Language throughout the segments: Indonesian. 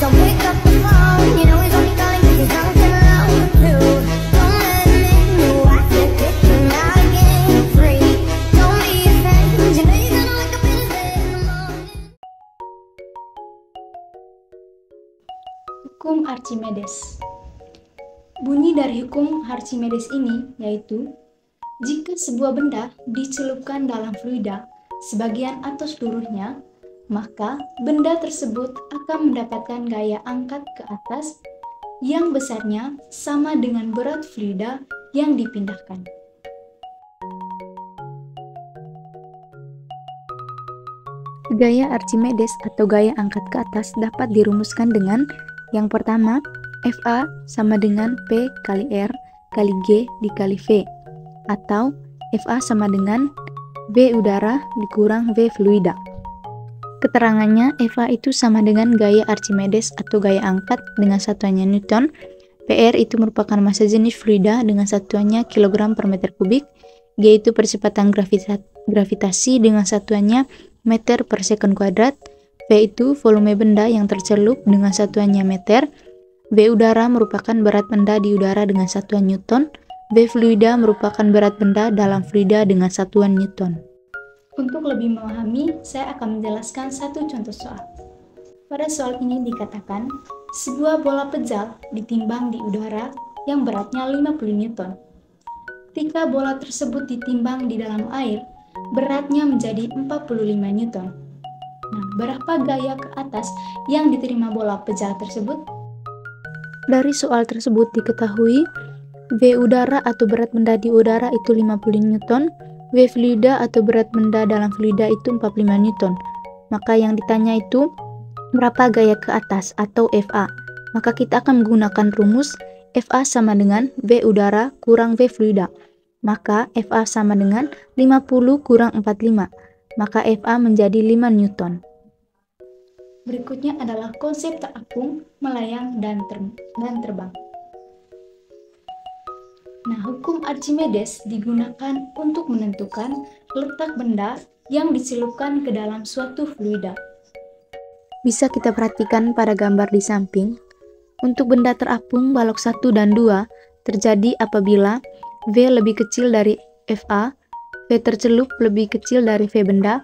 Don't pick up the phone, you know he's only calling 'cause he's drunk and alone too. Don't let him in, you watch it kicking out again free. Don't be afraid, you know you're gonna wake up in his bed in the morning. Hukum Archimedes. Bunyi dari hukum Archimedes ini yaitu, jika sebuah benda dicelupkan dalam fluida sebagian atau seluruhnya, maka benda tersebut akan mendapatkan gaya angkat ke atas yang besarnya sama dengan berat fluida yang dipindahkan. Gaya Archimedes atau gaya angkat ke atas dapat dirumuskan dengan yang pertama, Fa sama dengan P kali R kali G dikali V, atau Fa sama dengan V udara dikurang V fluida. Keterangannya, Fa itu sama dengan gaya Archimedes atau gaya angkat dengan satuannya Newton, PR itu merupakan massa jenis fluida dengan satuannya kilogram per meter kubik, G itu percepatan gravitasi dengan satuannya meter per second kuadrat, V itu volume benda yang tercelup dengan satuannya meter, V udara merupakan berat benda di udara dengan satuan Newton, V fluida merupakan berat benda dalam fluida dengan satuan Newton. Untuk lebih memahami, saya akan menjelaskan satu contoh soal. Pada soal ini dikatakan, sebuah bola pejal ditimbang di udara yang beratnya 50 Newton. Ketika bola tersebut ditimbang di dalam air, beratnya menjadi 45 Newton. Nah, berapa gaya ke atas yang diterima bola pejal tersebut? Dari soal tersebut diketahui, V udara atau berat benda di udara itu 50 Newton, V fluida atau berat benda dalam fluida itu 45 Newton. Maka yang ditanya itu, berapa gaya ke atas atau Fa? Maka kita akan menggunakan rumus Fa sama dengan V udara kurang V fluida. Maka Fa sama dengan 50 kurang 45. Maka Fa menjadi 5 Newton. Berikutnya adalah konsep terapung, melayang, dan terbang. Nah, hukum Archimedes digunakan untuk menentukan letak benda yang dicelupkan ke dalam suatu fluida. Bisa kita perhatikan pada gambar di samping. Untuk benda terapung balok 1 dan 2 terjadi apabila V lebih kecil dari Fa, V tercelup lebih kecil dari V benda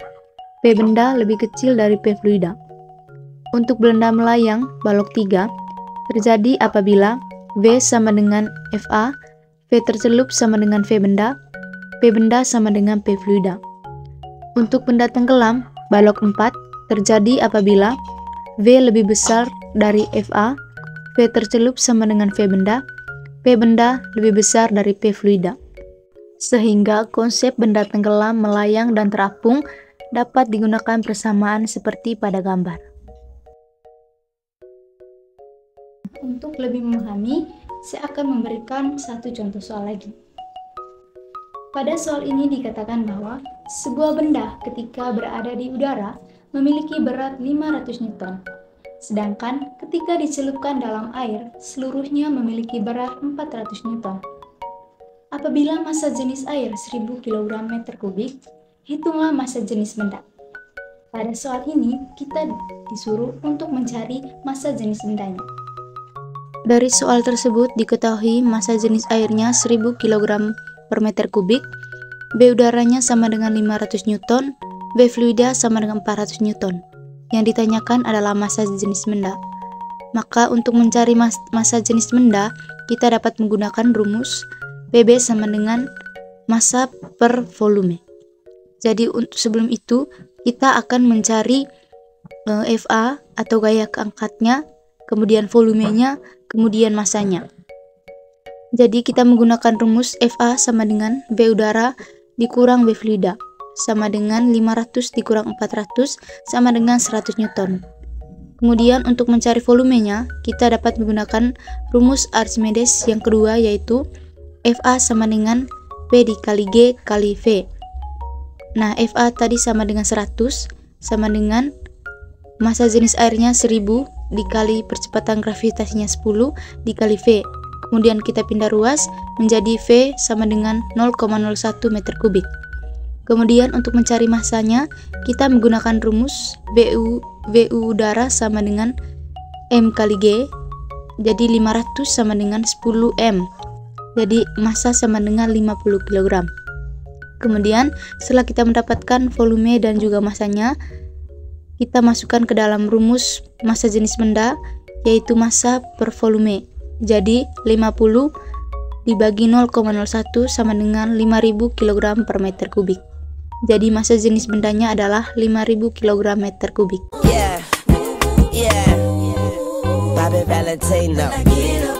lebih kecil dari P fluida. Untuk benda melayang balok 3 terjadi apabila V sama dengan Fa, V tercelup sama dengan V benda sama dengan P fluida. Untuk benda tenggelam balok 4 terjadi apabila V lebih besar dari Fa, V tercelup sama dengan V benda lebih besar dari P fluida. Sehingga konsep benda tenggelam, melayang, dan terapung dapat digunakan persamaan seperti pada gambar. Untuk lebih memahami, saya akan memberikan satu contoh soal lagi. Pada soal ini dikatakan bahwa sebuah benda ketika berada di udara memiliki berat 500 Newton. Sedangkan ketika dicelupkan dalam air, seluruhnya memiliki berat 400 Newton. Apabila massa jenis air 1000 kg meter kubik, hitunglah massa jenis benda. Pada soal ini, kita disuruh untuk mencari massa jenis bendanya. Dari soal tersebut diketahui massa jenis airnya 1000 kg per meter kubik, B udaranya sama dengan 500 Newton, B fluida sama dengan 400 Newton. Yang ditanyakan adalah massa jenis benda. Maka untuk mencari massa jenis benda, kita dapat menggunakan rumus PB sama dengan massa per volume. Jadi sebelum itu, kita akan mencari Fa atau gaya keangkatnya, kemudian volumenya, kemudian massanya. Jadi kita menggunakan rumus Fa sama dengan V udara dikurang V fluida, sama dengan 500 dikurang 400 sama dengan 100 Newton. Kemudian untuk mencari volumenya, kita dapat menggunakan rumus Archimedes yang kedua, yaitu Fa sama dengan P dikali G kali V. Nah, Fa tadi sama dengan 100, sama dengan massa jenis airnya 1000 dikali percepatan gravitasinya 10 dikali V. Kemudian kita pindah ruas menjadi V sama dengan 0,01 meter kubik. Kemudian untuk mencari massanya, kita menggunakan rumus VU udara sama dengan M kali G, jadi 500 sama dengan 10 M. Jadi massa sama dengan 50 kg. Kemudian setelah kita mendapatkan volume dan juga massanya, kita masukkan ke dalam rumus massa jenis benda, yaitu massa per volume. Jadi 50 dibagi 0,01 sama dengan 5000 kg per meter kubik. Jadi massa jenis bendanya adalah 5000 kg meter kubik. Yeah, Bobby Valentino.